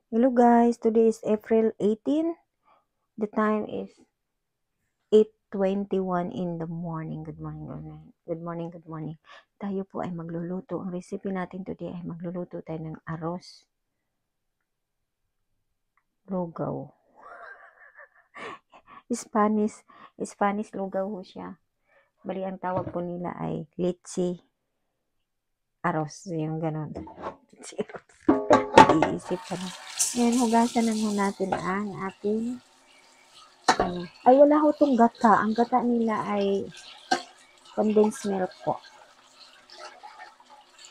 Hello guys, today is April 18. The time is 8:21 in the morning. Good morning, good morning. Good morning, good morning. Tayo po ay magluluto. Ang recipe natin today ay magluluto tayo ng arroz lugaw. Spanish lugaw ho siya. Bali ang tawag po nila ay leche arroz. Yung ganon. Iisip ka na. Ngayon, hugasan na mo natin ang ating ay wala ho tong gata. Ang gata nila ay condensed milk po.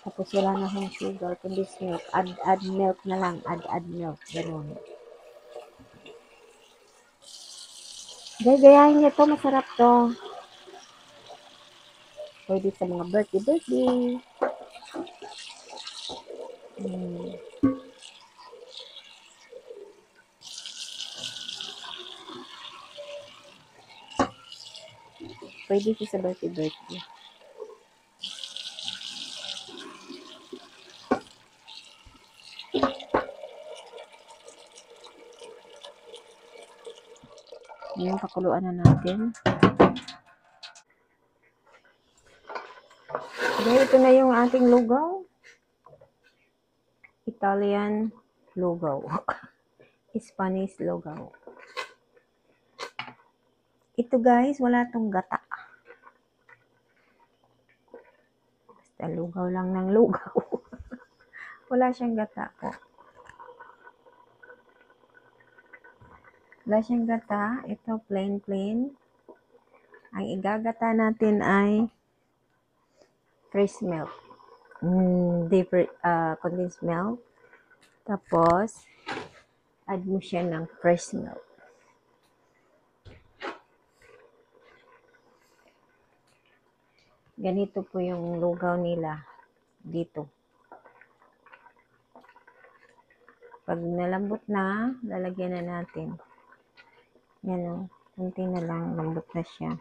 Tapos wala na hong sugar, condensed milk. Add milk na lang. Add milk. Ganun. Gayahin niya to. Masarap to. Pwede sa mga birthday. Pwede siya sa birthday. Ngayon, pakuluan na natin. Dahil ito na yung ating lugaw. Italian lugaw. Spanish lugaw. Ito guys, wala tong gata. Basta lugaw lang ng lugaw. Wala siyang gata po. Wala siyang gata. Ito plain. Ang igagata natin ay fresh milk. Condensed milk. Tapos, add mo siya ng fresh milk. Ganito po yung lugaw nila dito. Pag nalambot na, lalagyan na natin. Yan o. Kunti na lang, lambot na siya.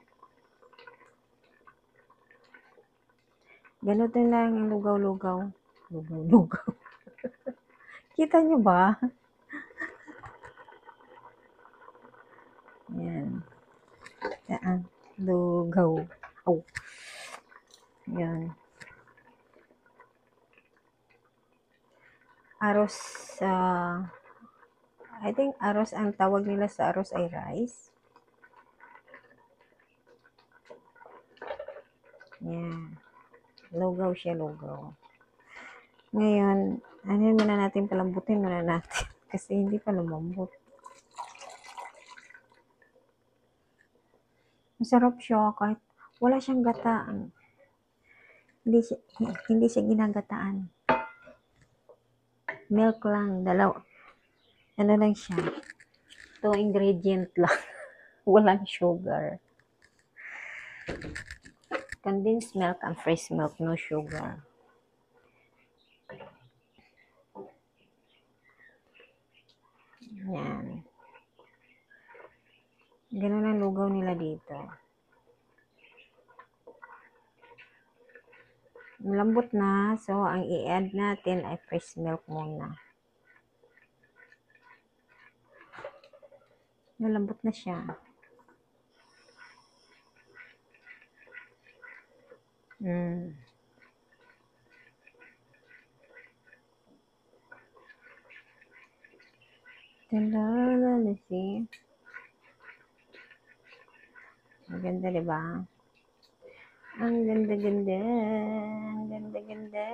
Ganito lang yung lugaw-lugaw. Lugaw-lugaw. Kita nyo ba? Yan. Yan. Lugaw. Oh. Yan. Arroz. I think arroz, ang tawag nila sa arroz ay rice. Yan. Lugaw siya, lugaw. Ngayon, muna natin, palambutin muna natin. Kasi hindi pa lumambot. Masarap siya kahit wala siyang gataan. Hindi siya ginagataan. Milk lang, dalaw. Ano lang siya. 2 ingredient lang. Walang sugar. Condensed milk and fresh milk, no sugar. Yan. Ganun ang lugaw nila dito. Malambot na, so ang i-add natin ay fresh milk muna. Malambot na siya. Talala, see? Maganda, diba? Ang ganda-ganda. Ang ganda-ganda.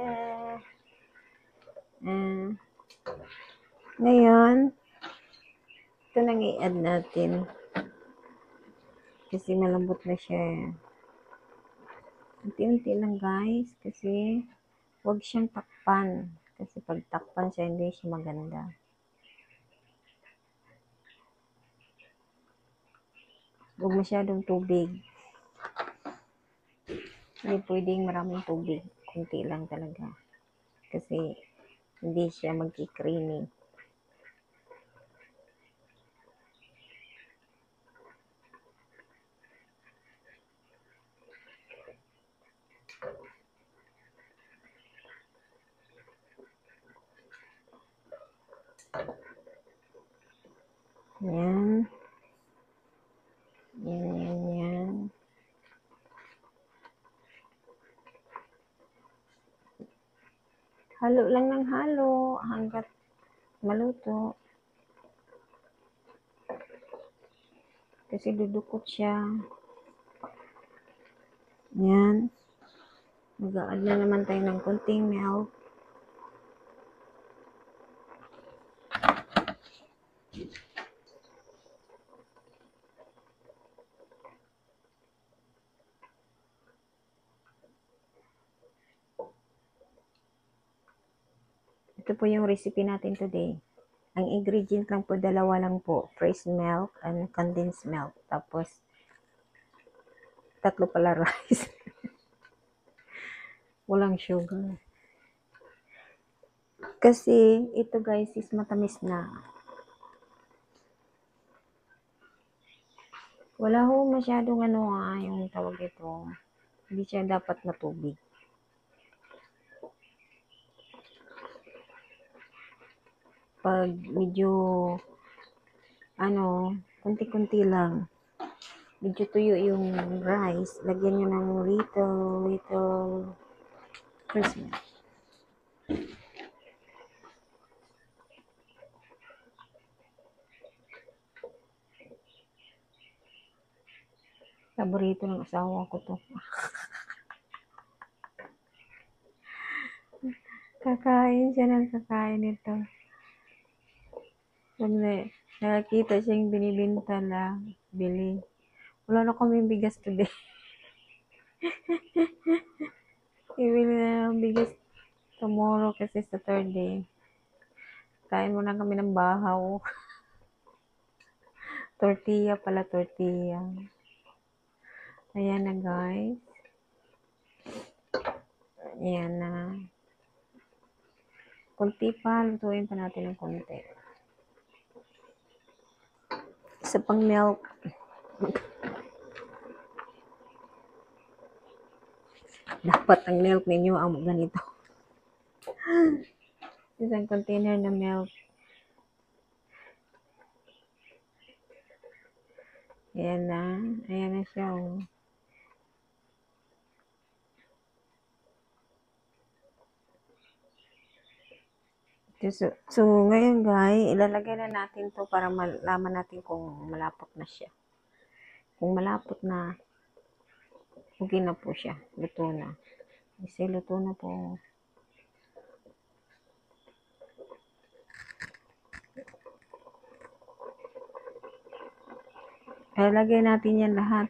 Ngayon, ito nang i-add natin. Kasi malambot na siya. Unti-unti lang guys. Kasi huwag siyang takpan. Kasi pag takpan siya, hindi siya maganda. Huwag masyadong tubig. Hindi pwedeng maraming tubig. Kunti lang talaga. Kasi hindi siya magki-creamy. Yan. Yan. Halo lang ng halo hanggat maluto. Kasi dudukot siya. Yan. Mag-a-add na naman tayo ng konting milk. Ito po yung recipe natin today. Ang ingredient lang po, dalawa lang po. Fresh milk and condensed milk. Tapos, 3 pala rice. Walang sugar. Kasi, ito guys is matamis na. Wala ho masyadong yung tawag ito. Hindi siya dapat matubig. Pag medyo kunti-kunti lang, medyo tuyo yung rice, lagyan nyo ng little fresh milk. Paborito ng asawa ko to. Kakain siya ng kakain nito. Pag nakakita siyang binibinta lang, bili. Wala na kami bigas today. Ibili na ng bigas tomorrow kasi Saturday. Kain muna kami ng bahaw. Tortilla pala, tortilla. Ayan na guys. Ayan na. Kunti pa, lutuin pa natin ng konti. Isa pang milk. Dapat ang milk ninyo ang ganito. Isang container na milk. Ayan na siya. So, ngayon guys, ilalagay na natin to para malaman natin kung malapot na siya. Kung malapot na, okay na po siya. Luto na. Kasi luto na po. Ilalagay natin yan lahat.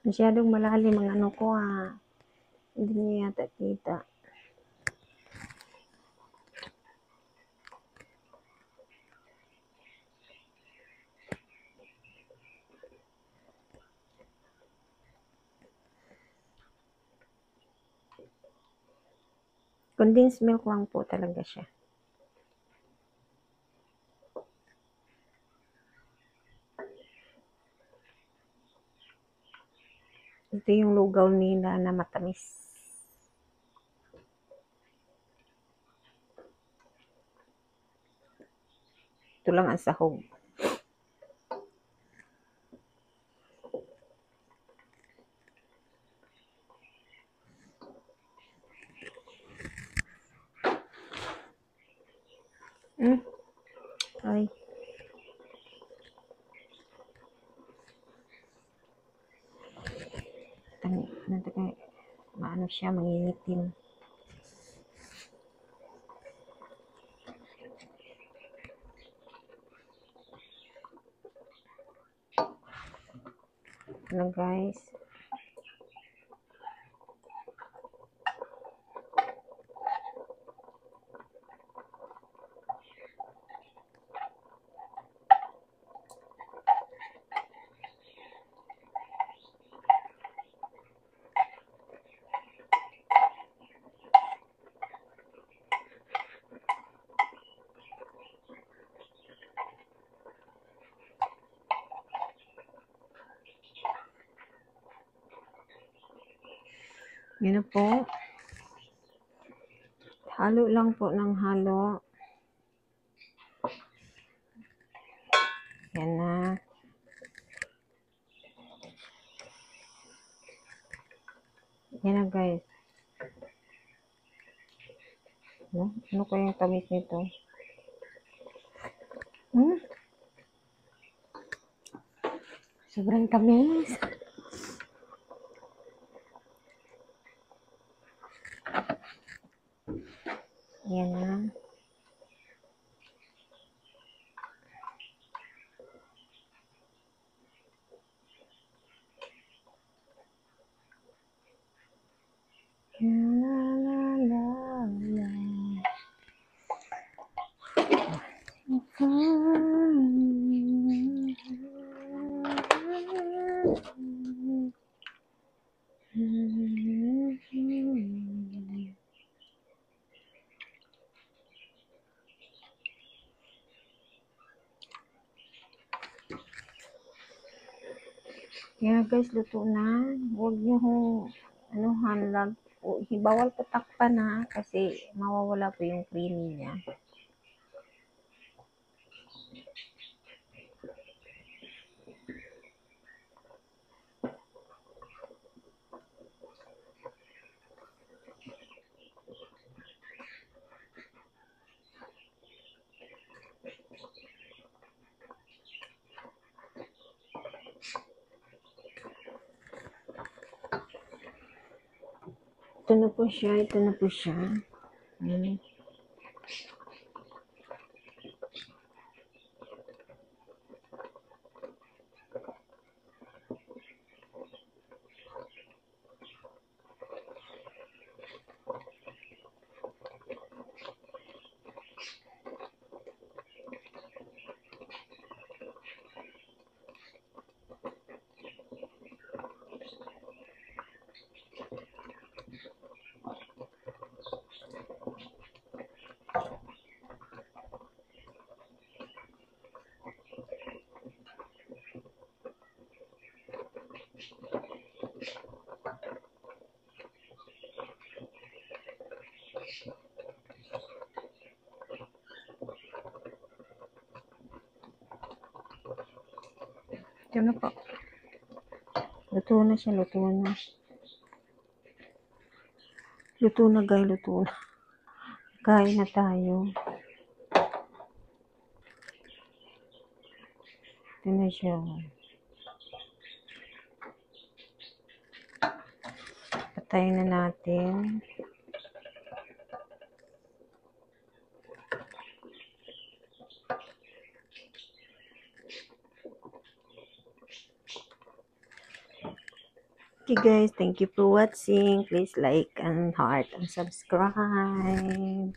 Masyadong malalim ang ko Hindi niya yata kita. Condensed milk lang po talaga siya. Ito yung lugaw nila na matamis. Ito lang ang sahog. Ay. Maano siya, mangingitim. Ano guys? Yun na po. Halo lang po ng halo. Yan na. Yan na guys. Ano kayang tamis nito? Sobrang tamis. Yan na. La, la, la, la. Kaya guys, luto na. Huwag nyo hanlag. Bawal po takpan na kasi mawawala po yung creamy niya. Ito na po siya. Ito na po. Luto na siya, luto na. Luto na guys, luto na. Kain na tayo. Ito na siya. Patayin na natin. Okay guys, thank you for watching. Please like and heart and subscribe.